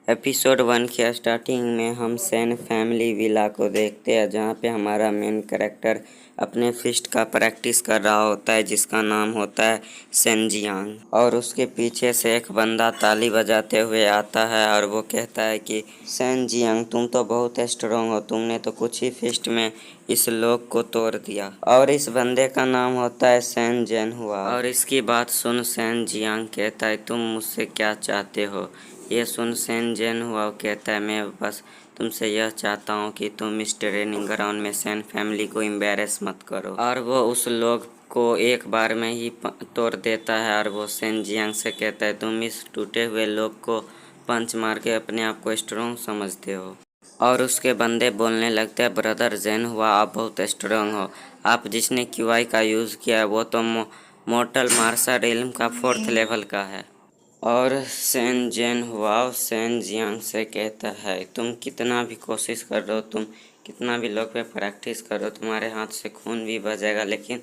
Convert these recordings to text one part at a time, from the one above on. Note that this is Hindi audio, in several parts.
एपिसोड 1 की स्टार्टिंग में हम सेन फैमिली विला को देखते हैं, जहाँ पे हमारा मेन कैरेक्टर अपने फिस्ट का प्रैक्टिस कर रहा होता है, जिसका नाम होता है सेन जियांग। और उसके पीछे से एक बंदा ताली बजाते हुए आता है और वो कहता है कि सेन जियांग, तुम तो बहुत स्ट्रॉन्ग हो, तुमने तो कुछ ही फिस्ट में इस लोक को तोड़ दिया। और इस बंदे का नाम होता है सेन जेन हुआ। और इसकी बात सुन सेन जियांग कहता है, तुम मुझसे क्या चाहते हो? ये सुन सेन जेन हुआ कहता है, मैं बस तुमसे यह चाहता हूँ कि तुम इस ट्रेनिंग ग्राउंड में सेन फैमिली को एम्बेरस मत करो। और वो उस लोग को एक बार में ही तोड़ देता है और वो सेन जियांग से कहता है, तुम इस टूटे हुए लोग को पंच मार के अपने आप को स्ट्रॉन्ग समझते हो। और उसके बंदे बोलने लगते हैं, ब्रदर जेन हुआ, आप बहुत स्ट्रॉन्ग हो। आप जिसने क्यूआई का यूज़ किया है वो तो मोर्टल मार्शल रिल्म का 4th लेवल का है। और सेन जेन हुआ सेन जियांग से कहता है, तुम कितना भी कोशिश कर रहे हो, तुम कितना भी लोग पे प्रैक्टिस करो, तुम्हारे हाथ से खून भी बहेगा, लेकिन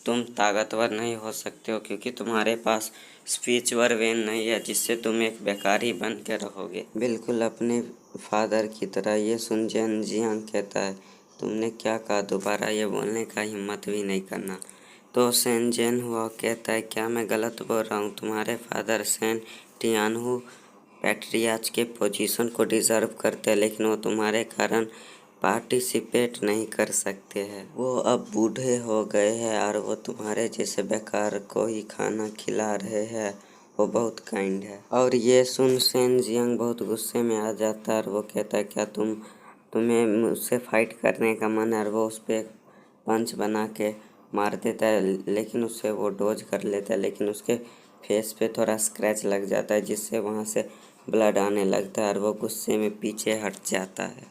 तुम ताकतवर नहीं हो सकते हो, क्योंकि तुम्हारे पास स्पिरिचुअल वेन नहीं है, जिससे तुम एक बेकारी बन के रहोगे, बिल्कुल अपने फादर की तरह। ये सुन जेन जियांग कहता है, तुमने क्या कहा? दोबारा ये बोलने का हिम्मत भी नहीं करना। तो सेन जेन हुआ कहता है, क्या मैं गलत बोल रहा हूँ? तुम्हारे फादर सेन टियानहू पैट्रियार्च के पोजीशन को डिज़र्व करते हैं, लेकिन वो तुम्हारे कारण पार्टिसिपेट नहीं कर सकते हैं। वो अब बूढ़े हो गए हैं और वो तुम्हारे जैसे बेकार को ही खाना खिला रहे हैं। वो बहुत काइंड है। और ये सुन सेन जियांग बहुत गुस्से में आ जाता है और वो कहता है, क्या तुम्हें मुझसे फाइट करने का मन है? और वो उस पर पंच बना के मार देता है, लेकिन उससे वो डोज कर लेता है, लेकिन उसके फेस पे थोड़ा स्क्रैच लग जाता है, जिससे वहाँ से ब्लड आने लगता है और वो गुस्से में पीछे हट जाता है।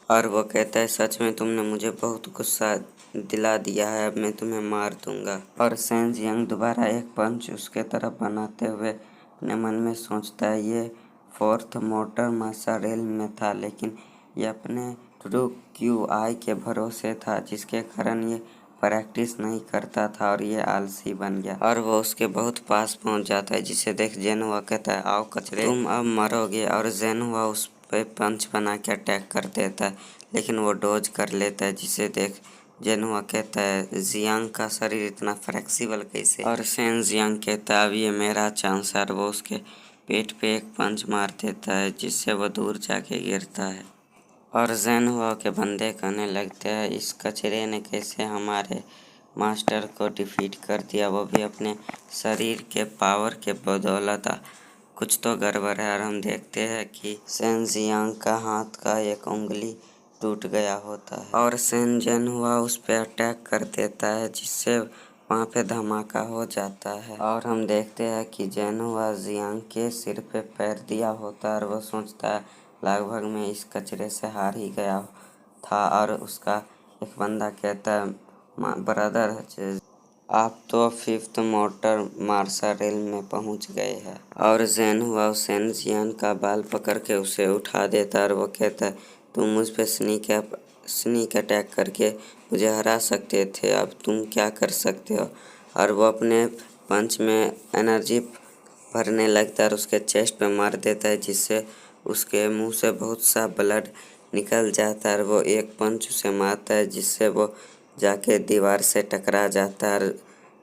और वो कहता है, सच में तुमने मुझे बहुत गुस्सा दिला दिया है, अब मैं तुम्हें मार दूंगा। और सेन जियांग दोबारा एक पंच उसके तरफ बनाते हुए अपने मन में सोचता है, ये 4th मोटर मार्शल रिल्म में था, लेकिन ये अपने ट्रू क्यूआई के भरोसे था, जिसके कारण ये प्रैक्टिस नहीं करता था और ये आलसी बन गया। और वो उसके बहुत पास पहुंच जाता है, जिसे देख जेन हुआ कहता है, आओ कचरे, तुम अब मरोगे। और जेन हुआ उस पे पंच बना के अटैक कर देता है, लेकिन वो डोज कर लेता है, जिसे देख जेन हुआ कहता है, जियांग का शरीर इतना फ्लेक्सिबल कैसे? और सेन जियांग कहता है, अब ये मेरा चांस है। और वो उसके पेट पे एक पंच मार देता है, जिससे वो दूर जाके गिरता है। और जेन हुआ के बंदे कहने लगते हैं, इस कचरे ने कैसे हमारे मास्टर को डिफीट कर दिया, वो भी अपने शरीर के पावर के बदौलत। कुछ तो गड़बड़ है। और हम देखते हैं कि सेन जियांग का हाथ का एक उंगली टूट गया होता है और सेन जेन हुआ उस पर अटैक कर देता है, जिससे वहाँ पे धमाका हो जाता है। और हम देखते हैं कि जेन हुआ जियांग के सिर पे पैर दिया होता है और वो सोचता है, लगभग मैं इस कचरे से हार ही गया था। और उसका एक बंदा कहता है, ब्रदर आप तो 5th मोटर मार्शल रिल्म में पहुंच गए हैं। और जेन हुआ सेन जियांग का बाल पकड़ के उसे उठा देता है और वो कहता है, तुम मुझ पे स्नीक अटैक करके मुझे हरा सकते थे, अब तुम क्या कर सकते हो? और वो अपने पंच में एनर्जी भरने लगता है और उसके चेस्ट पे मार देता है, जिससे उसके मुंह से बहुत सा ब्लड निकल जाता है। और वो एक पंच उसे मारता है, जिससे वो जाके दीवार से टकरा जाता है और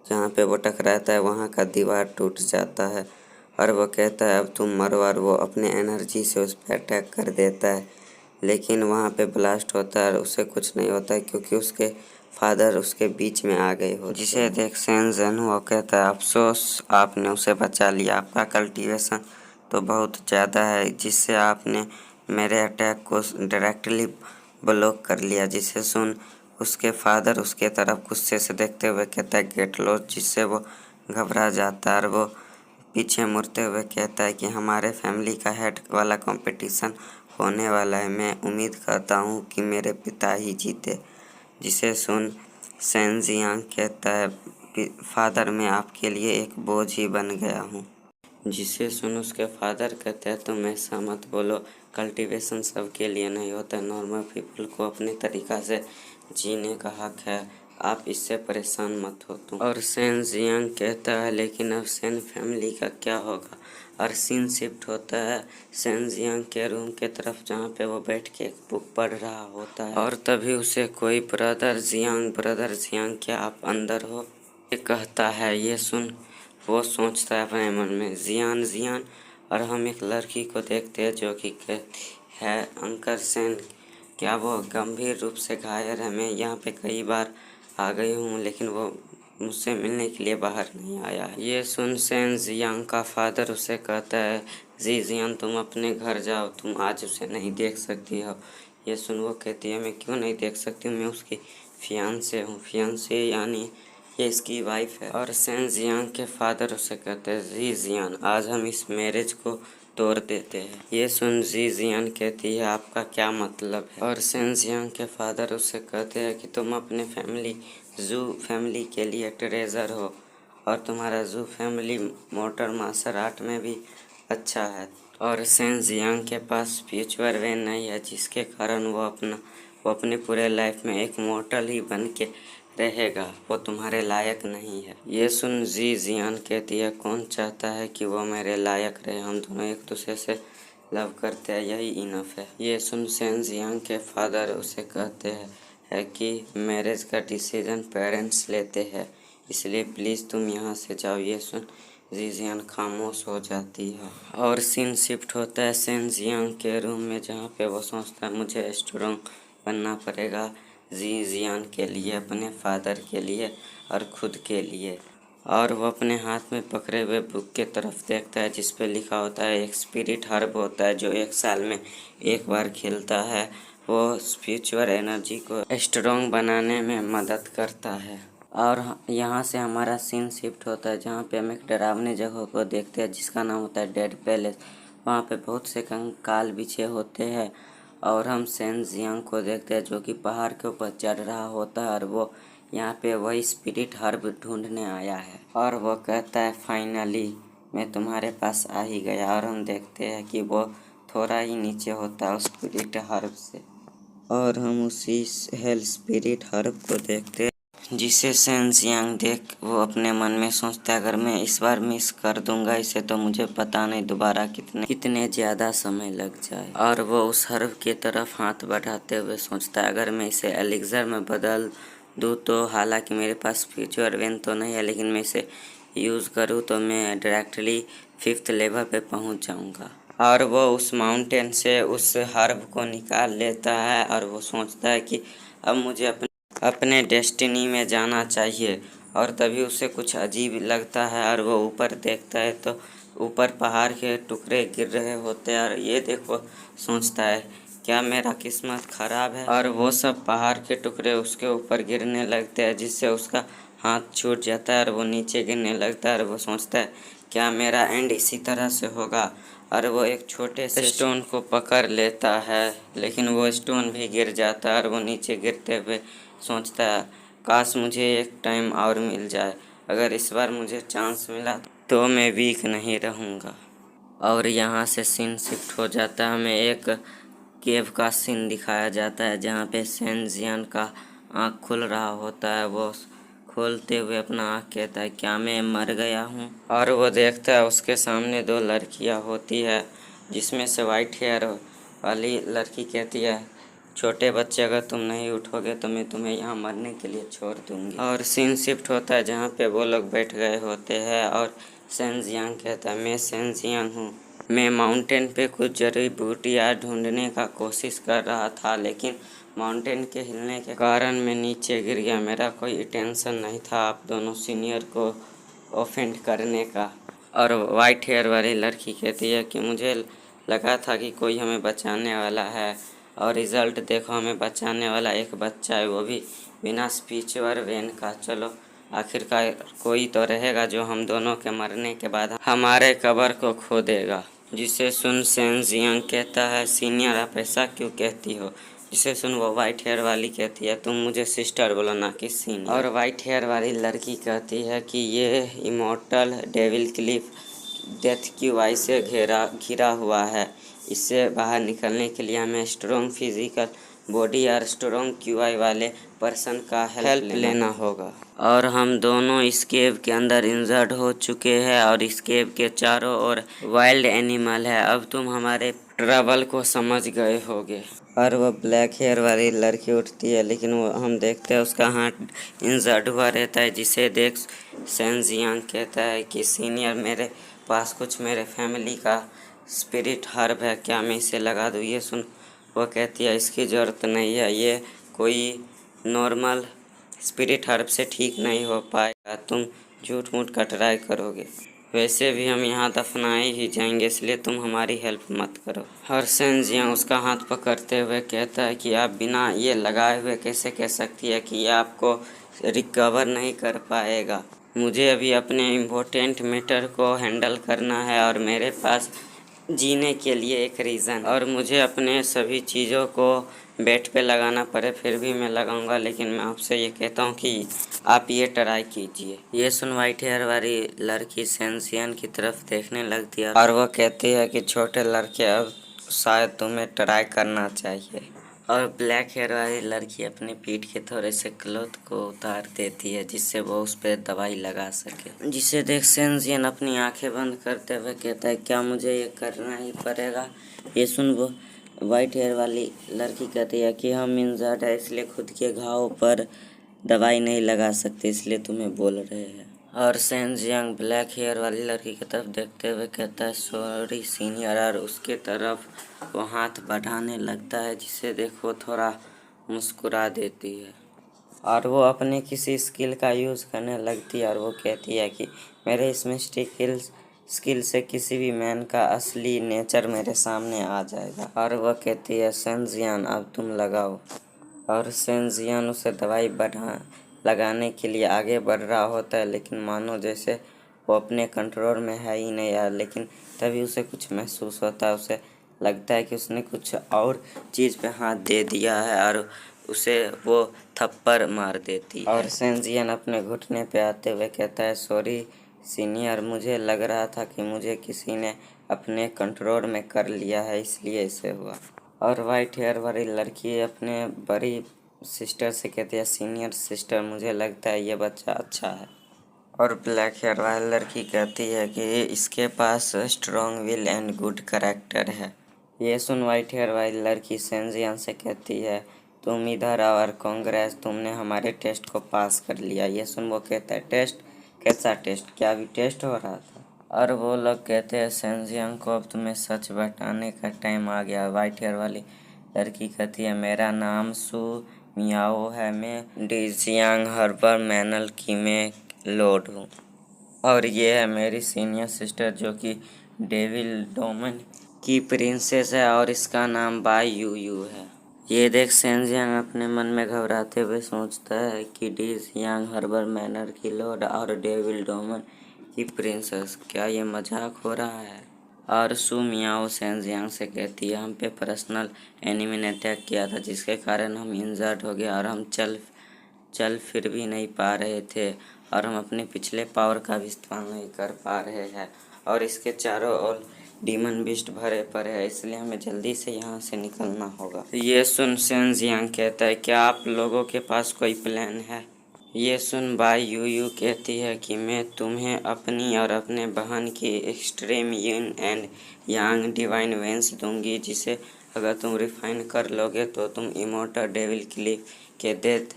जहाँ पे वो टकराता है वहाँ का दीवार टूट जाता है। और वो कहता है, अब तुम मरो। और वो अपने एनर्जी से उस पर अटैक कर देता है, लेकिन वहाँ पे ब्लास्ट होता है और उसे कुछ नहीं होता है, क्योंकि उसके फादर उसके बीच में आ गए हो। जिसे देख सेन जेन हुआ कहता है, अफसोस आपने उसे बचा लिया, आपका कल्टीवेशन तो बहुत ज़्यादा है, जिससे आपने मेरे अटैक को डायरेक्टली ब्लॉक कर लिया। जिसे सुन उसके फादर उसके तरफ गुस्से से देखते हुए कहता है, गेट लॉस्ट, जिससे वो घबरा जाता है और वो पीछे मुड़ते हुए कहता है कि हमारे फैमिली का हेड वाला कंपटीशन होने वाला है, मैं उम्मीद करता हूँ कि मेरे पिता ही जीते। जिसे सुन सेन जियांग कहता है, फादर मैं आपके लिए एक बोझ ही बन गया हूँ। जिसे सुन उसके फादर कहते हैं, तुम ऐसा मत बोलो, कल्टीवेशन सबके लिए नहीं होता, नॉर्मल पीपल को अपने तरीक़ा से जीने का हक है। आप इससे परेशान मत हो तुम। और सेन जियांग कहता है लेकिन अब सेन फैमिली का क्या होगा। और सीन शिफ्ट होता है सेन जियांग के रूम के तरफ जहाँ पे वो बैठ के एक बुक पढ़ रहा होता है। और तभी उसे कोई ब्रदर जियांग क्या आप अंदर हो, ये कहता है। ये सुन वो सोचता है अपने मन में जियान। और हम एक लड़की को देखते हैं जो कि कहती है अंकल सेन क्या वो गंभीर रूप से घायल है। मैं यहाँ पे कई बार आ गई हूँ लेकिन वो मुझसे मिलने के लिए बाहर नहीं आया है। ये सुन सेन जियांग का फादर उसे कहता है जी जियान तुम अपने घर जाओ, तुम आज उसे नहीं देख सकती हो। ये सुन वो कहती है मैं क्यों नहीं देख सकती हूँ, मैं उसकी फियांसे हूँ। फियांसे यानी ये इसकी वाइफ है। और सेन जियांग के फादर उसे कहते हैं जी जियान आज हम इस मैरिज को तोड़ देते हैं। ये सुन जी जियान कहती है आपका क्या मतलब है। और सेन जियांग के फादर उसे कहते हैं कि तुम अपने जू फैमिली के लिए ट्रेजर हो और तुम्हारा जू फैमिली मोटर मार्शल आर्ट में भी अच्छा है। और सेन जियांग के पास फ्यूचर वे नहीं है जिसके कारण वो अपने पूरे लाइफ में एक मॉडल ही बन के रहेगा, वो तुम्हारे लायक नहीं है। ये सुन जी जियान कहती है कौन चाहता है कि वो मेरे लायक रहे, हम दोनों एक दूसरे से लव करते हैं, यही इनफ है। ये सुन सेन जियांग के फादर उसे कहते हैं कि मैरिज का डिसीजन पेरेंट्स लेते हैं, इसलिए प्लीज़ तुम यहाँ से जाओ। ये सुन जी जियान खामोश हो जाती है। और सीन शिफ्ट होता है सेन जियांग के रूम में जहाँ पे वो सोचता है मुझे स्ट्रॉन्ग बनना पड़ेगा जी जियान के लिए, अपने फादर के लिए और खुद के लिए। और वो अपने हाथ में पकड़े हुए बुक के तरफ देखता है जिस पे लिखा होता है एक स्पिरिट हर्ब होता है जो 1 साल में एक बार खिलता है, वो स्पिरिचुअल एनर्जी को स्ट्रॉन्ग बनाने में मदद करता है। और यहाँ से हमारा सीन शिफ्ट होता है जहाँ पे हम एक डरावनी जगह को देखते हैं जिसका नाम होता है डेड पैलेस। वहाँ पे बहुत से कंकाल बिछे होते हैं और हम सेन जियांग को देखते हैं जो कि पहाड़ के ऊपर चढ़ रहा होता है और वो यहाँ पे वही स्पिरिट हर्ब ढूंढने आया है। और वो कहता है फाइनली मैं तुम्हारे पास आ ही गया। और हम देखते हैं कि वो थोड़ा ही नीचे होता है उस स्पिरिट हर्ब से और हम उसी हेल स्पिरिट हर्ब को देखते हैं जिसे सेन जियांग देख वो अपने मन में सोचता है अगर मैं इस बार मिस कर दूंगा इसे तो मुझे पता नहीं दोबारा कितने ज़्यादा समय लग जाए। और वो उस हर्ब की तरफ हाथ बढ़ाते हुए सोचता है अगर मैं इसे एलिक्सर में बदल दूँ तो हालांकि मेरे पास फ्यूचर वेन तो नहीं है लेकिन मैं इसे यूज़ करूँ तो मैं डायरेक्टली 5th लेवल पे पहुँच जाऊँगा। और वो उस माउंटेन से उस हर्ब को निकाल लेता है और वो सोचता है कि अब मुझे अपने डेस्टिनी में जाना चाहिए। और तभी उसे कुछ अजीब लगता है और वो ऊपर देखता है तो ऊपर पहाड़ के टुकड़े गिर रहे होते हैं और ये देखो सोचता है क्या मेरा किस्मत खराब है। और वो सब पहाड़ के टुकड़े उसके ऊपर गिरने लगते हैं जिससे उसका हाथ छूट जाता है और वो नीचे गिरने लगता है और वो सोचता है क्या मेरा एंड इसी तरह से होगा। और वो एक छोटे से स्टोन को पकड़ लेता है लेकिन वो स्टोन भी गिर जाता है और वो नीचे गिरते हुए सोचता है काश मुझे एक टाइम और मिल जाए, अगर इस बार मुझे चांस मिला तो मैं वीक नहीं रहूँगा। और यहाँ से सीन शिफ्ट हो जाता है, हमें एक केव का सीन दिखाया जाता है जहाँ पे सेन जियान का आँख खुल रहा होता है। वो खोलते हुए अपना आँख कहता है क्या मैं मर गया हूँ। और वो देखता है उसके सामने 2 लड़कियाँ होती है जिसमें से वाइट हेयर वाली लड़की कहती है छोटे बच्चे अगर तुम नहीं उठोगे तो मैं तुम्हें यहाँ मरने के लिए छोड़ दूँगी। और सीन शिफ्ट होता है जहाँ पे वो लोग बैठ गए होते हैं और सेन जियांग कहता है मैं सेन जियांग हूँ, मैं माउंटेन पे कुछ जड़ी बूटियाँ ढूंढने का कोशिश कर रहा था लेकिन माउंटेन के हिलने के कारण मैं नीचे गिर गया, मेरा कोई इंटेंशन नहीं था आप दोनों सीनियर को ऑफेंड करने का। और वाइट हेयर वाली लड़की कहती है कि मुझे लगा था कि कोई हमें बचाने वाला है और रिज़ल्ट देखो हमें बचाने वाला एक बच्चा है, वो भी बिना स्पिरिचुअल वेन का। चलो आखिरकार कोई तो रहेगा जो हम दोनों के मरने के बाद हमारे कब्र को खोदेगा। जिसे सुन सेन जियांग कहता है सीनियर आप ऐसा क्यों कहती हो। जिसे सुन वो वाइट हेयर वाली कहती है तुम मुझे सिस्टर बोलो ना कि सीनियर। और वाइट हेयर वाली लड़की कहती है कि ये इमोर्टल डेविल क्लिफ डेथ की वाई से घिरा हुआ है, इससे बाहर निकलने के लिए हमें स्ट्रॉन्ग फिजिकल बॉडी और स्ट्रॉन्ग क्यूआई वाले पर्सन का हेल्प लेना होगा। और हम दोनों इस केव के अंदर इंजर्ड हो चुके हैं और इस केव के चारों ओर वाइल्ड एनिमल है। अब तुम हमारे ट्रबल को समझ गए होगे। और वो ब्लैक हेयर वाली लड़की उठती है, लेकिन वो हम देखते हैं उसका हाथ इंजर्ड हुआ रहता है, जिसे देख सेंजियांग कहता है कि सीनियर, मेरे पास कुछ मेरे फैमिली का स्पिरिट हर्ब है, क्या मैं इसे लगा दूँ? ये सुन वो कहती है इसकी ज़रूरत नहीं है, ये कोई नॉर्मल स्पिरिट हर्ब से ठीक नहीं हो पाएगा, तुम झूठ मूठ का ट्राई करोगे। वैसे भी हम यहाँ दफनाए ही जाएंगे, इसलिए तुम हमारी हेल्प मत करो। और सेंजियांग उसका हाथ पकड़ते हुए कहता है कि आप बिना ये लगाए हुए कैसे कह सकती है कि ये आपको रिकवर नहीं कर पाएगा। मुझे अभी अपने इम्पोर्टेंट मैटर को हैंडल करना है और मेरे पास जीने के लिए एक रीज़न, और मुझे अपने सभी चीज़ों को बेड पे लगाना पड़े फिर भी मैं लगाऊंगा, लेकिन मैं आपसे ये कहता हूँ कि आप ये ट्राई कीजिए। ये सुन वाइट हेयर वाली लड़की सेंसियन की तरफ देखने लगती है और वो कहती है कि छोटे लड़के, अब शायद तुम्हें ट्राई करना चाहिए। और ब्लैक हेयर वाली लड़की अपनी पीठ के थोड़े से क्लॉथ को उतार देती है, जिससे वो उस पर दवाई लगा सके। जिसे देख सेंजियन अपनी आंखें बंद करते हुए कहता है, क्या मुझे ये करना ही पड़ेगा? ये सुन वो वाइट हेयर वाली लड़की कहती है कि हम इंजर्ड है, इसलिए खुद के घाव पर दवाई नहीं लगा सकते, इसलिए तुम्हें बोल रहे हैं। और सेंजियांग ब्लैक हेयर वाली लड़की की तरफ देखते हुए कहता है, सॉरी सीनियर, और उसके तरफ वो हाथ बढ़ाने लगता है, जिसे देखो थोड़ा मुस्कुरा देती है और वो अपने किसी स्किल का यूज़ करने लगती है और वो कहती है कि मेरे इस मिस्टिक स्किल से किसी भी मैन का असली नेचर मेरे सामने आ जाएगा। और वह कहती है, सेंजियान अब तुम लगाओ। और सेंजियान उसे दवाई लगाने के लिए आगे बढ़ रहा होता है, लेकिन मानो जैसे वो अपने कंट्रोल में है ही नहीं यार। लेकिन तभी उसे कुछ महसूस होता है, उसे लगता है कि उसने कुछ और चीज़ पे हाथ दे दिया है और उसे वो थप्पड़ मार देती है। और सेंजियन अपने घुटने पे आते हुए कहता है, सॉरी सीनियर, मुझे लग रहा था कि मुझे किसी ने अपने कंट्रोल में कर लिया है, इसलिए ऐसे हुआ। और वाइट हेयर वाली लड़की अपने बड़ी सिस्टर से कहती है, सीनियर सिस्टर, मुझे लगता है ये बच्चा अच्छा है। और ब्लैक हेयर वाली लड़की कहती है कि इसके पास strong will and good character है। ये सुन वाइट हेयर वाली लड़की सेंजियन से कहती है, तुम इधर आओ और कांग्रेस, तुमने हमारे टेस्ट को पास कर लिया। ये सुन वो कहता है, टेस्ट? कैसा टेस्ट? क्या अभी टेस्ट हो रहा था? और वो लोग कहते हैं, सेंजियन को अब तुम्हें सच बताने का टाइम आ गया। वाइट हेयर वाली लड़की कहती है, मेरा नाम सू मियाओ है, मैं डिजियांग हर्बर मैनल की मैं लॉर्ड हूँ, और ये है मेरी सीनियर सिस्टर जो कि डेविल डोमन की प्रिंसेस है, और इसका नाम बाई यू यू है। ये देख सेंजियांग अपने मन में घबराते हुए सोचता है कि डिजियांग हर्बर मैनर की लॉर्ड और डेविल डोमन की प्रिंसेस, क्या ये मजाक हो रहा है? और सू मियाओ सेंजियांग से कहती है, हम पे पर्सनल एनिमी ने अटैक किया था, जिसके कारण हम इंजर्ड हो गए और हम चल फिर भी नहीं पा रहे थे, और हम अपने पिछले पावर का भी इस्तेमाल नहीं कर पा रहे हैं, और इसके चारों ओर डीमन बिस्ट भरे पड़े हैं, इसलिए हमें जल्दी से यहाँ से निकलना होगा। ये सुन सेंजियांग कहता है, क्या आप लोगों के पास कोई प्लान है? ये सुन बाई यू यू कहती है कि मैं तुम्हें अपनी और अपने बहन की extreme yin and yang divine veins दूंगी, जिसे अगर तुम रिफाइन कर लोगे तो तुम इमोर्टल डेविल क्लिफ के डेथ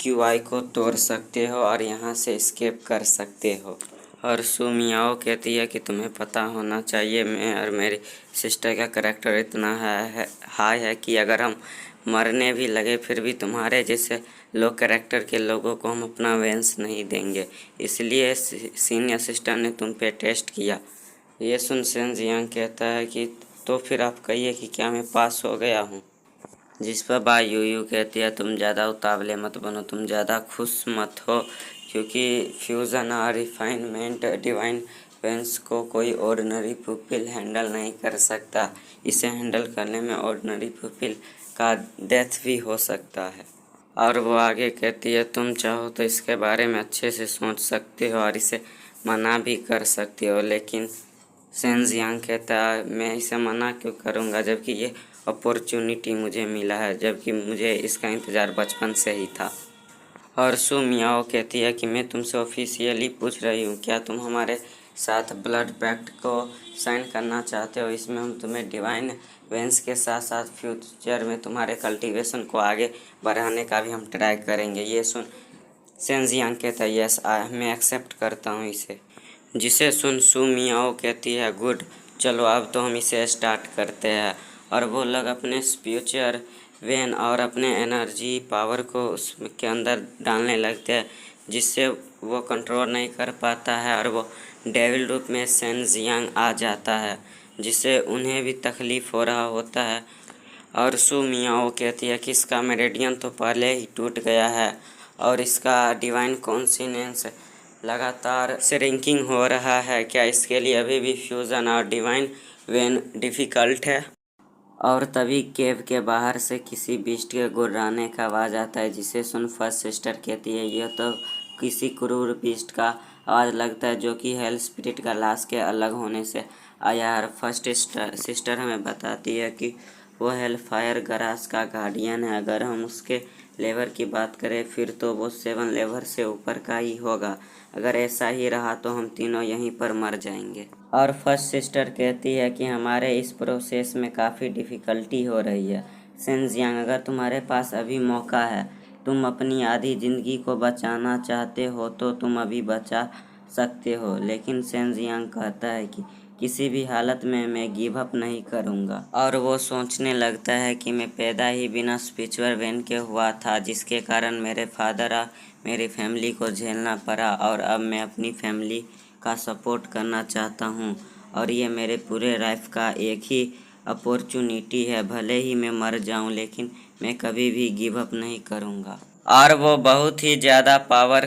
क्यूआई को तोड़ सकते हो और यहाँ से एस्केप कर सकते हो। और सू मियाओ कहती है कि तुम्हें पता होना चाहिए, मैं और मेरी सिस्टर का करैक्टर इतना हाई है कि अगर हम मरने भी लगे फिर भी तुम्हारे जैसे लो कैरेक्टर के लोगों को हम अपना वेंस नहीं देंगे, इसलिए सीनियर सिस्टर ने तुम पे टेस्ट किया। ये सुन सेंजियांग कहता है कि तो फिर आप कहिए कि क्या मैं पास हो गया हूँ? जिस पर बाई यू यू कहती है, तुम ज़्यादा उतावले मत बनो, तुम ज़्यादा खुश मत हो, क्योंकि फ्यूज़न और रिफाइनमेंट डिवाइन वेंस को कोई ऑर्डिनरी पीपल हैंडल नहीं कर सकता। इसे हैंडल करने में ऑर्डिनरी पीपल का डेथ भी हो सकता है। और वो आगे कहती है, तुम चाहो तो इसके बारे में अच्छे से सोच सकते हो और इसे मना भी कर सकते हो, लेकिन सेंजियांग कहता है मैं इसे मना क्यों करूँगा जबकि ये अपॉर्चुनिटी मुझे मिला है, जबकि मुझे इसका इंतज़ार बचपन से ही था। और सू मियाओ कहती है कि मैं तुमसे ऑफिशियली पूछ रही हूँ, क्या तुम हमारे साथ ब्लड पैक्ट को साइन करना चाहते हो? इसमें हम तुम्हें डिवाइन वेंस के साथ साथ फ्यूचर में तुम्हारे कल्टीवेशन को आगे बढ़ाने का भी हम ट्राई करेंगे। ये सुन सेंजियांग कहता है यस मैं एक्सेप्ट करता हूँ इसे। जिसे सुन सू मियाओ कहती है गुड, चलो अब तो हम इसे स्टार्ट करते हैं। और वो लोग अपने फ्यूचर वेन और अपने एनर्जी पावर को उसके अंदर डालने लगते हैं, जिससे वो कंट्रोल नहीं कर पाता है और वो डेविल रूप में सेंजियांग आ जाता है, जिससे उन्हें भी तकलीफ़ हो रहा होता है। और सू मियाओ कहती है कि इसका मेरेडियन तो पहले ही टूट गया है और इसका डिवाइन कॉन्सिनेंस लगातार श्रिंकिंग हो रहा है। क्या इसके लिए अभी भी फ्यूज़न और डिवाइन वेन डिफ़िकल्ट है? और तभी केव के बाहर से किसी बीस्ट के गुर्राने का आवाज़ आता है, जिसे सुन फर्स्ट सिस्टर कहती है यह तो किसी क्रूर बीस्ट का आवाज़ लगता है जो कि हेल स्पिरिट का लाश के अलग होने से आया है। फर्स्ट सिस्टर हमें बताती है कि वो हेल फायर गराज का गार्डियन है। अगर हम उसके लेवर की बात करें फिर तो वो 7 लेवर से ऊपर का ही होगा। अगर ऐसा ही रहा तो हम तीनों यहीं पर मर जाएंगे। और फर्स्ट सिस्टर कहती है कि हमारे इस प्रोसेस में काफ़ी डिफ़िकल्टी हो रही है। सेंजियांग, अगर तुम्हारे पास अभी मौका है, तुम अपनी आधी ज़िंदगी को बचाना चाहते हो तो तुम अभी बचा सकते हो। लेकिन सेंजियांग कहता है कि किसी भी हालत में मैं गिव अप नहीं करूँगा। और वो सोचने लगता है कि मैं पैदा ही बिना स्पिरिचुअल वेन के हुआ था, जिसके कारण मेरे फादर और मेरी फैमिली को झेलना पड़ा, और अब मैं अपनी फैमिली का सपोर्ट करना चाहता हूँ और ये मेरे पूरे लाइफ का एक ही अपॉर्चुनिटी है। भले ही मैं मर जाऊँ लेकिन मैं कभी भी गिव अप नहीं करूँगा। और वो बहुत ही ज़्यादा पावर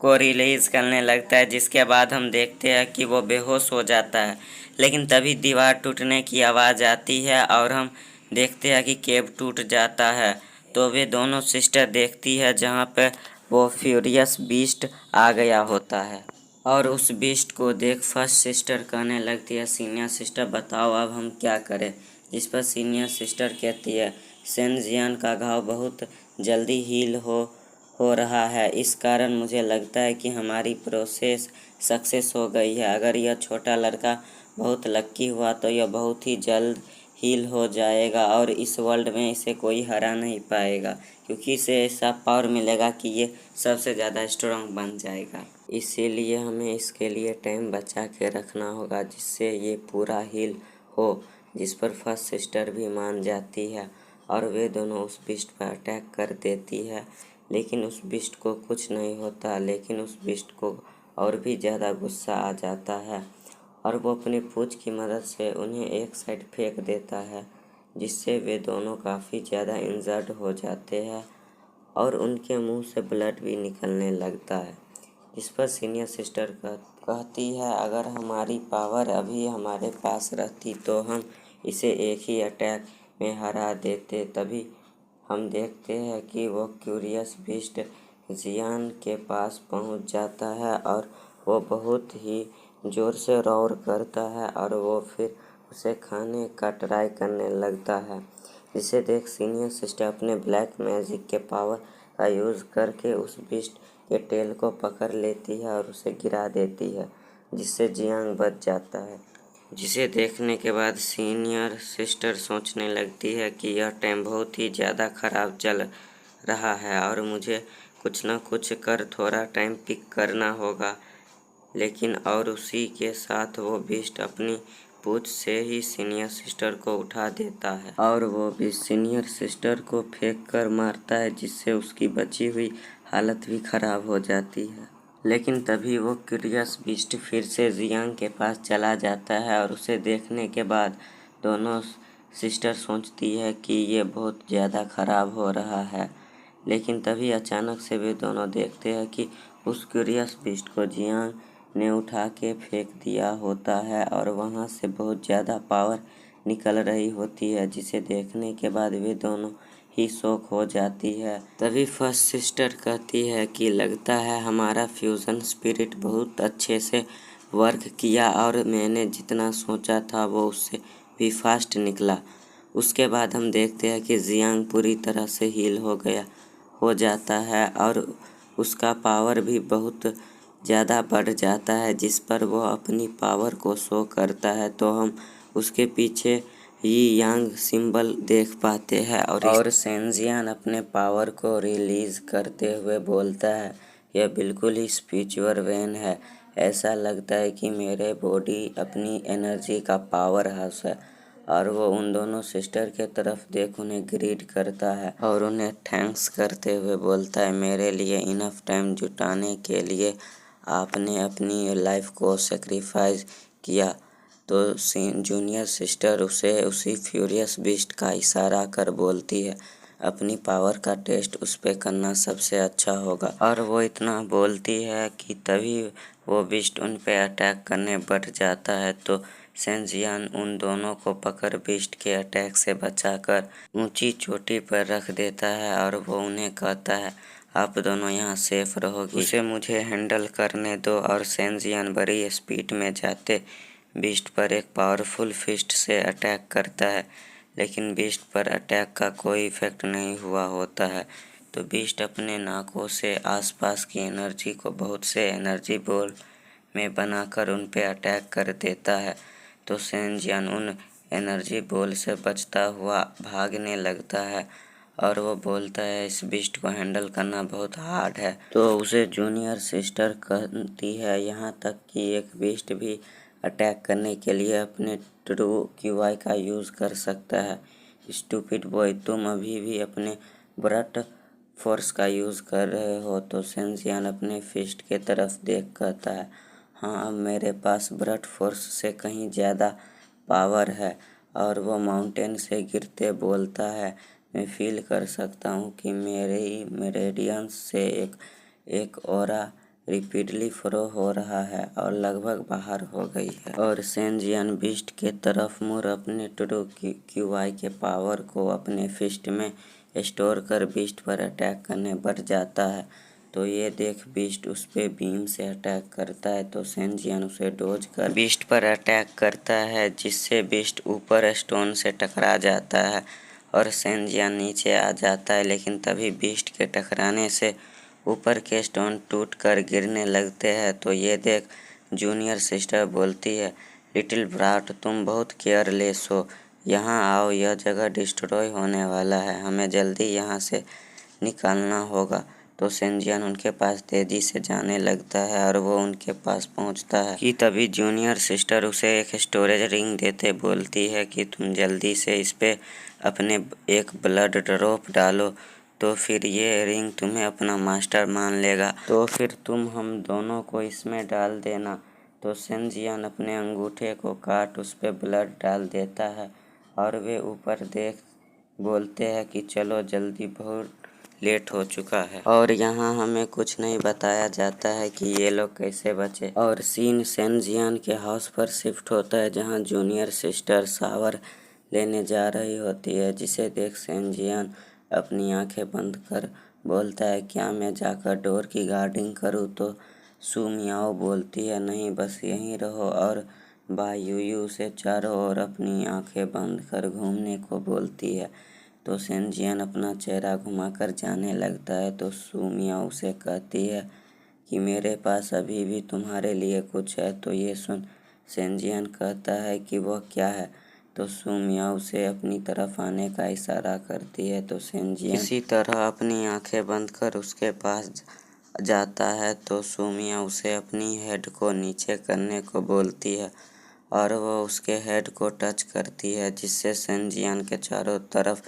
को रिलीज़ करने लगता है, जिसके बाद हम देखते हैं कि वो बेहोश हो जाता है। लेकिन तभी दीवार टूटने की आवाज़ आती है और हम देखते हैं कि केव टूट जाता है। तो वे दोनों सिस्टर देखती है जहाँ पे वो फ्यूरियस बीस्ट आ गया होता है। और उस बीस्ट को देख फर्स्ट सिस्टर कहने लगती है सीनियर सिस्टर बताओ अब हम क्या करें? जिस पर सीनियर सिस्टर कहती है सेंजियान का घाव बहुत जल्दी हील हो रहा है, इस कारण मुझे लगता है कि हमारी प्रोसेस सक्सेस हो गई है। अगर यह छोटा लड़का बहुत लक्की हुआ तो यह बहुत ही जल्द हील हो जाएगा और इस वर्ल्ड में इसे कोई हरा नहीं पाएगा, क्योंकि इसे ऐसा पावर मिलेगा कि ये सबसे ज़्यादा स्ट्रांग बन जाएगा। इसीलिए हमें इसके लिए टाइम बचा के रखना होगा जिससे ये पूरा हील हो। जिस पर फर्स्ट सिस्टर भी मान जाती है और वे दोनों उस बिस्ट पर अटैक कर देती है, लेकिन उस बिस्ट को कुछ नहीं होता। लेकिन उस बिस्ट को और भी ज़्यादा गुस्सा आ जाता है और वो अपनी पूंछ की मदद से उन्हें एक साइड फेंक देता है, जिससे वे दोनों काफ़ी ज़्यादा इंजर्ड हो जाते हैं और उनके मुंह से ब्लड भी निकलने लगता है। जिस पर सीनियर सिस्टर कहती है अगर हमारी पावर अभी हमारे पास रहती तो हम इसे एक ही अटैक में हरा देते। तभी हम देखते हैं कि वो क्यूरियस बीस्ट जियान के पास पहुंच जाता है और वो बहुत ही ज़ोर से रोर करता है और वो फिर उसे खाने का ट्राई करने लगता है। जिसे देख सीनियर सिस्टर अपने ब्लैक मैजिक के पावर का यूज़ करके उस बीस्ट के टेल को पकड़ लेती है और उसे गिरा देती है, जिससे जियांग बच जाता है। जिसे देखने के बाद सीनियर सिस्टर सोचने लगती है कि यह टाइम बहुत ही ज़्यादा ख़राब चल रहा है और मुझे कुछ न कुछ कर थोड़ा टाइम पिक करना होगा। लेकिन और उसी के साथ वो बीस्ट अपनी पूंछ से ही सीनियर सिस्टर को उठा देता है और वो भी सीनियर सिस्टर को फेंक कर मारता है, जिससे उसकी बची हुई हालत भी ख़राब हो जाती है। लेकिन तभी वो क्यूरियस बीस्ट फिर से जियांग के पास चला जाता है और उसे देखने के बाद दोनों सिस्टर सोचती है कि ये बहुत ज़्यादा ख़राब हो रहा है। लेकिन तभी अचानक से वे दोनों देखते हैं कि उस क्यूरियस बीस्ट को जियांग ने उठा के फेंक दिया होता है और वहाँ से बहुत ज़्यादा पावर निकल रही होती है, जिसे देखने के बाद वे दोनों ही शॉक हो जाती है। तभी फर्स्ट सिस्टर कहती है कि लगता है हमारा फ्यूज़न स्पिरिट बहुत अच्छे से वर्क किया और मैंने जितना सोचा था वो उससे भी फास्ट निकला। उसके बाद हम देखते हैं कि जियांग पूरी तरह से हील हो जाता है और उसका पावर भी बहुत ज़्यादा बढ़ जाता है, जिस पर वो अपनी पावर को शो करता है। तो हम उसके पीछे यी यांग सिंबल देख पाते हैं और सेंजियान अपने पावर को रिलीज़ करते हुए बोलता है, यह बिल्कुल ही स्पिरिचुअल वेन है। ऐसा लगता है कि मेरे बॉडी अपनी एनर्जी का पावर हाउस है। और वो उन दोनों सिस्टर के तरफ देख उन्हें ग्रीट करता है और उन्हें थैंक्स करते हुए बोलता है, मेरे लिए इनफ टाइम जुटाने के लिए आपने अपनी लाइफ को सेक्रीफाइस किया। तो जूनियर सिस्टर उसे उसी फ्यूरियस बीस्ट का इशारा कर बोलती है, अपनी पावर का टेस्ट उस पे करना सबसे अच्छा होगा। और वो इतना बोलती है कि तभी वो बीस्ट उन पे अटैक करने बढ़ जाता है। तो सेंजियान उन दोनों को पकड़ बीस्ट के अटैक से बचाकर ऊंची चोटी पर रख देता है और वो उन्हें कहता है, आप दोनों यहाँ सेफ रहोगी, उसे मुझे हैंडल करने दो। और सेंजियान बड़ी स्पीड में जाते बीस्ट पर एक पावरफुल फिस्ट से अटैक करता है, लेकिन बीस्ट पर अटैक का कोई इफेक्ट नहीं हुआ होता है। तो बीस्ट अपने नाकों से आसपास की एनर्जी को बहुत से एनर्जी बॉल में बनाकर उन पे अटैक कर देता है। तो सेंजियान उन एनर्जी बॉल से बचता हुआ भागने लगता है और वो बोलता है, इस बीस्ट को हैंडल करना बहुत हार्ड है। तो उसे जूनियर सिस्टर कहती है, यहाँ तक कि एक बीस्ट भी अटैक करने के लिए अपने ट्रू क्यूआई का यूज़ कर सकता है। स्टूपिड बॉय, तुम अभी भी अपने ब्रट फोर्स का यूज़ कर रहे हो। तो सेंजियान अपने फिस्ट के तरफ देख कहता है, हाँ, अब मेरे पास ब्रट फोर्स से कहीं ज़्यादा पावर है। और वो माउंटेन से गिरते बोलता है, मैं फील कर सकता हूँ कि मेरे मेरेडियंस से एक ऑरा रिपीटली फ्लो हो रहा है और लगभग बाहर हो गई है। और सेंजियन बीस्ट के तरफ मुड़ अपने ट्रू क्यूआई के पावर को अपने फिस्ट में स्टोर कर बीस्ट पर अटैक करने बढ़ जाता है। तो ये देख बीस्ट उस पे बीम से अटैक करता है। तो सेंजियन उसे डोज कर बीस्ट पर अटैक करता है, जिससे बीस्ट ऊपर स्टोन से टकरा जाता है और सेंजियन नीचे आ जाता है। लेकिन तभी बीस्ट के टकराने से ऊपर के स्टोन टूट कर गिरने लगते हैं। तो ये देख जूनियर सिस्टर बोलती है, लिटिल ब्राट, तुम बहुत केयरलेस हो, यहाँ आओ, यह जगह डिस्ट्रॉय होने वाला है, हमें जल्दी यहाँ से निकालना होगा। तो सेंजियन उनके पास तेजी से जाने लगता है और वो उनके पास पहुंचता है कि तभी जूनियर सिस्टर उसे एक स्टोरेज रिंग देते बोलती है कि तुम जल्दी से इस पे अपने एक ब्लड ड्रॉप डालो, तो फिर ये रिंग तुम्हें अपना मास्टर मान लेगा। तो फिर तुम हम दोनों को इसमें डाल देना। तो सेंजियन अपने अंगूठे को काट उस पे ब्लड डाल देता है और वे ऊपर देख बोलते हैं कि चलो जल्दी, बहुत लेट हो चुका है। और यहाँ हमें कुछ नहीं बताया जाता है कि ये लोग कैसे बचे। और सीन सेंजियन के हाउस पर शिफ्ट होता है, जहाँ जूनियर सिस्टर शावर लेने जा रही होती है, जिसे देख सेंजियन अपनी आंखें बंद कर बोलता है, क्या मैं जाकर डोर की गार्डिंग करूँ। तो सू मियाओ बोलती है, नहीं, बस यहीं रहो। और बा यूयू उसे चारों ओर अपनी आंखें बंद कर घूमने को बोलती है। तो सेंजियन अपना चेहरा घुमाकर जाने लगता है। तो सू मियाओ उसे कहती है कि मेरे पास अभी भी तुम्हारे लिए कुछ है। तो ये सुन सेंजियन कहता है कि वह क्या है। तो सू मियाओ उसे अपनी तरफ आने का इशारा करती है। तो सेंजियन इसी तरह अपनी आंखें बंद कर उसके पास जाता है। तो सू मियाओ उसे अपनी हेड को नीचे करने को बोलती है और वह उसके हेड को टच करती है, जिससे सेंजियन के चारों तरफ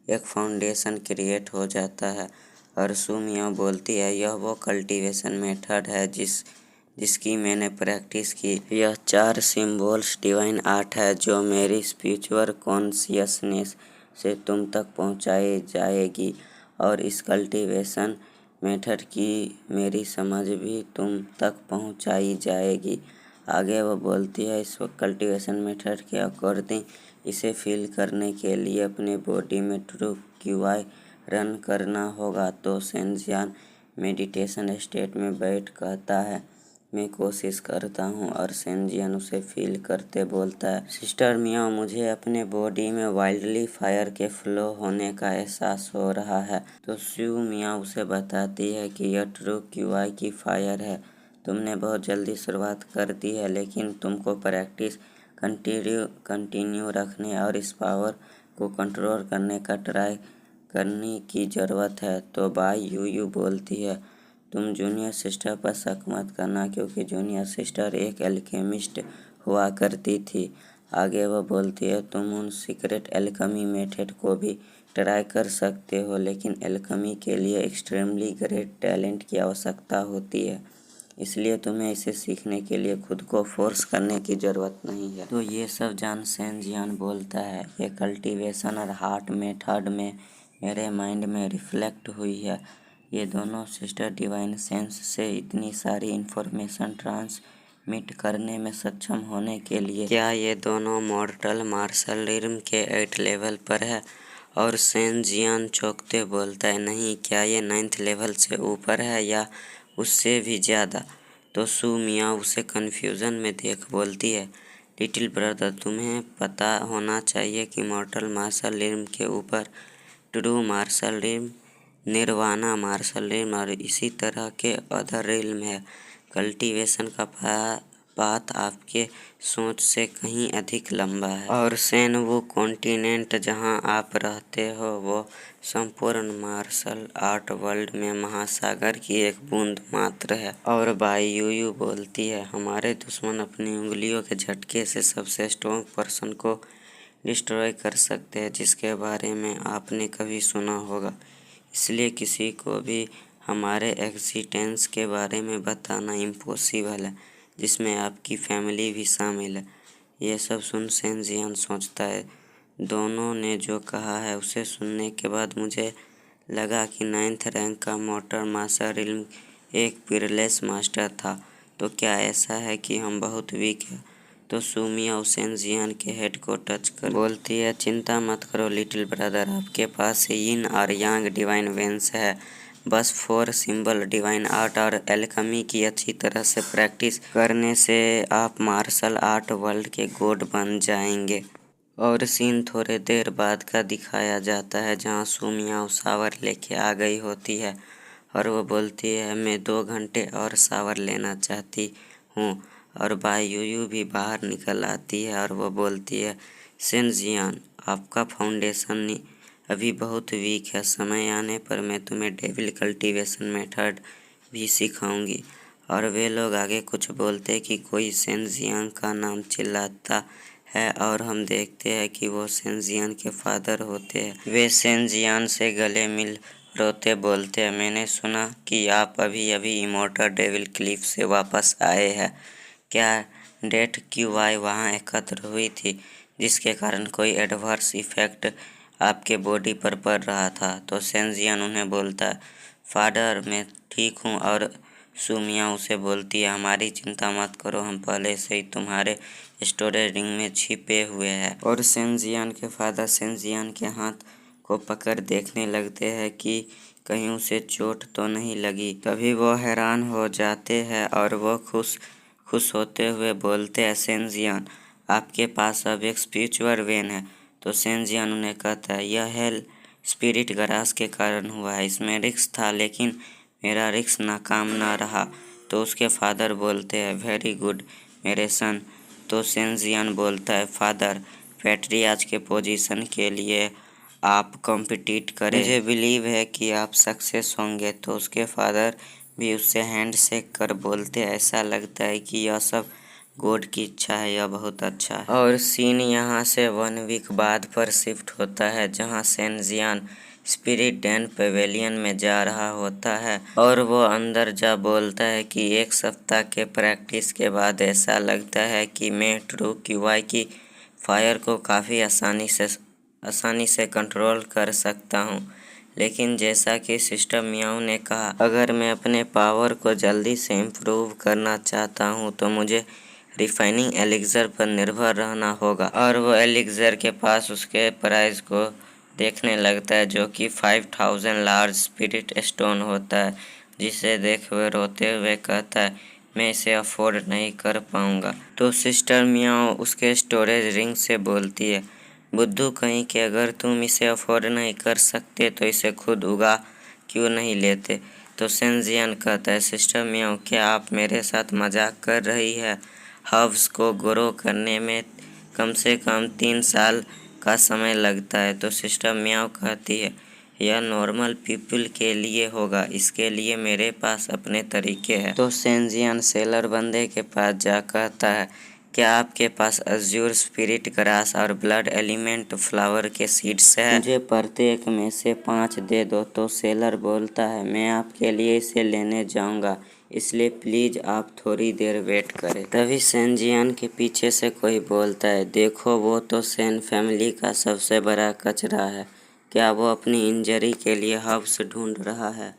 एक फाउंडेशन क्रिएट हो जाता है। और सू मियाओ बोलती है, यह वो कल्टीवेशन मेथड है जिसकी मैंने प्रैक्टिस की। यह 4 सिम्बॉल्स डिवाइन आर्ट है जो मेरी स्पिरिचुअल कॉन्शियसनेस से तुम तक पहुंचाई जाएगी, और इस कल्टीवेशन मेथड की मेरी समझ भी तुम तक पहुंचाई जाएगी। आगे वो बोलती है, इस कल्टीवेशन मेथड के अकॉर्डिंग इसे फील करने के लिए अपने बॉडी में ट्रू क्यूआई रन करना होगा। तो सेंजियन मेडिटेशन स्टेट में बैठ कहता है, में कोशिश करता हूँ और सेंजियन उसे फील करते बोलता है, सिस्टर मियाओ, मुझे अपने बॉडी में वाइल्डली फायर के फ्लो होने का एहसास हो रहा है। तो स्यू मियाओ उसे बताती है कि यह ट्रू क्यूआई की फायर है। तुमने बहुत जल्दी शुरुआत कर दी है, लेकिन तुमको प्रैक्टिस कंटिन्यू रखने और इस पावर को कंट्रोल करने का ट्राई करने की ज़रूरत है। तो बाई यूयू बोलती है, तुम जूनियर सिस्टर पर शक मत करना, क्योंकि जूनियर सिस्टर एक एल्केमिस्ट हुआ करती थी। आगे वह बोलती है, तुम उन सीक्रेट एल्केमी मेथड को भी ट्राई कर सकते हो, लेकिन एल्केमी के लिए एक्सट्रीमली ग्रेट टैलेंट की आवश्यकता होती है, इसलिए तुम्हें इसे सीखने के लिए खुद को फोर्स करने की ज़रूरत नहीं है। तो ये सब जान सेंजियन बोलता है, ये कल्टीवेशन और हार्ट मेथड में मेरे माइंड में रिफ्लेक्ट हुई है। ये दोनों सिस्टर डिवाइन सेंस से इतनी सारी इन्फॉर्मेशन ट्रांसमिट करने में सक्षम होने के लिए क्या ये दोनों मॉर्टल मार्शल रिल्म के 8 लेवल पर है? और सेंजियन चौंकते बोलता है, नहीं, क्या ये 9th लेवल से ऊपर है या उससे भी ज़्यादा? तो सू मियाओ उसे कन्फ्यूज़न में देख बोलती है, लिटिल ब्रदर, तुम्हें पता होना चाहिए कि मॉर्टल मार्शल रिल्म के ऊपर true martial realm, nirvana martial realm और इसी तरह के अदर रिल्म है। कल्टीवेशन का पाथ आपके सोच से कहीं अधिक लंबा है, और सेन वो कॉन्टिनेंट जहां आप रहते हो वो संपूर्ण मार्शल आर्ट वर्ल्ड में महासागर की एक बूंद मात्र है। और बाई यूयू बोलती है, हमारे दुश्मन अपनी उंगलियों के झटके से सबसे स्ट्रॉन्ग पर्सन को डिस्ट्रॉय कर सकते हैं, जिसके बारे में आपने कभी सुना होगा। इसलिए किसी को भी हमारे एग्जिस्टेंस के बारे में बताना इम्पॉसिबल है, जिसमें आपकी फैमिली भी शामिल है। ये सब सुन सेंजियन सोचता है, दोनों ने जो कहा है उसे सुनने के बाद मुझे लगा कि 9th रैंक का मॉर्टल मार्शल रिल्म एक पीरलेस मास्टर था। तो क्या ऐसा है कि हम बहुत वीक हैं? तो सुमिया सेंजियन के हेड को टच कर बोलती है, चिंता मत करो लिटिल ब्रदर, आपके पास यिन और यांग डिवाइन वेंस है। बस 4 सिंबल डिवाइन आर्ट और एल्केमी की अच्छी तरह से प्रैक्टिस करने से आप मार्शल आर्ट वर्ल्ड के गॉड बन जाएंगे। और सीन थोड़े देर बाद का दिखाया जाता है, जहाँ सुमिया शावर लेके आ गई होती है और वो बोलती है, मैं 2 घंटे और शावर लेना चाहती हूँ। और बाई यूयू भी बाहर निकल आती है और वो बोलती है, सेंजियन, आपका फाउंडेशन अभी बहुत वीक है, समय आने पर मैं तुम्हें डेविल कल्टीवेशन मेथड भी सिखाऊंगी। और वे लोग आगे कुछ बोलते कि कोई सेंजियन का नाम चिल्लाता है और हम देखते हैं कि वो सेंजियन के फादर होते हैं। वे सेंजियन से गले मिल रोते बोलते हैं, मैंने सुना कि आप अभी अभी इमोर्टल डेविल क्लिफ से वापस आए हैं। क्या डेट क्यूआई वहाँ एकत्र हुई थी, जिसके कारण कोई एडवर्स इफेक्ट आपके बॉडी पर पड़ रहा था? तो सेंजियन उन्हें बोलता है, फादर, मैं ठीक हूँ। और सुमिया उसे बोलती है, हमारी चिंता मत करो, हम पहले से ही तुम्हारे स्टोरेज रिंग में छिपे हुए हैं। और सेंजियन के फादर सेंजियन के हाथ को पकड़ देखने लगते हैं कि कहीं उसे चोट तो नहीं लगी। तभी वो हैरान हो जाते हैं और वो खुश होते हुए बोलते हैं, सेंजियन, आपके पास अब एक स्पिरिचुअल वेन है। तो सेंजियन उन्हें कहता है, यह हेल स्पिरिट ग्रास के कारण हुआ है, इसमें रिस्क था, लेकिन मेरा रिस्क नाकाम ना रहा। तो उसके फादर बोलते हैं, वेरी गुड मेरे सन। तो सेंजियन बोलता है, फादर, पैट्रियार्च के पोजीशन के लिए आप कॉम्पिटिट करें, मुझे बिलीव है कि आप सक्सेस होंगे। तो उसके फादर भी उससे हैंड शेक कर बोलते हैं, ऐसा लगता है कि यह सब गॉड की इच्छा है, यह बहुत अच्छा है। और सीन यहाँ से 1 वीक बाद पर शिफ्ट होता है, जहाँ सेंजियन स्पिरिट डैन पवेलियन में जा रहा होता है और वो अंदर जा बोलता है कि 1 सप्ताह के प्रैक्टिस के बाद ऐसा लगता है कि मैं ट्रू क्यूआई की फायर को काफ़ी आसानी से कंट्रोल कर सकता हूँ। लेकिन जैसा कि सिस्टर मियाओ ने कहा, अगर मैं अपने पावर को जल्दी से इम्प्रूव करना चाहता हूँ तो मुझे रिफाइनिंग एलिक्सर पर निर्भर रहना होगा। और वो एलिक्सर के पास उसके प्राइस को देखने लगता है, जो कि 5000 लार्ज स्पिरिट स्टोन होता है, जिसे देख हुए रोते हुए कहता है, मैं इसे अफोर्ड नहीं कर पाऊंगा। तो सिस्टर मियाओ उसके स्टोरेज रिंग से बोलती है, बुद्धू कहीं कि अगर तुम इसे अफोर्ड नहीं कर सकते तो इसे खुद उगा क्यों नहीं लेते। तो सेंजियन कहता है, सिस्टर मियाओ क्या आप मेरे साथ मजाक कर रही है? हर्ब्स को ग्रो करने में कम से कम 3 साल का समय लगता है। तो सिस्टर मियाओ कहती है, यह नॉर्मल पीपल के लिए होगा, इसके लिए मेरे पास अपने तरीके हैं। तो सेंजियन सेलर बंदे के पास जा कहता है, क्या आपके पास अज्यूर स्पिरिट ग्रास और ब्लड एलिमेंट फ्लावर के सीड्स है? मुझे प्रत्येक में से 5 दे दो। तो सेलर बोलता है, मैं आपके लिए इसे लेने जाऊंगा, इसलिए प्लीज आप थोड़ी देर वेट करें। तभी सेंजियन के पीछे से कोई बोलता है, देखो वो तो सेन फैमिली का सबसे बड़ा कचरा है, क्या वो अपनी इंजरी के लिए हर्ब्स ढूंढ रहा है?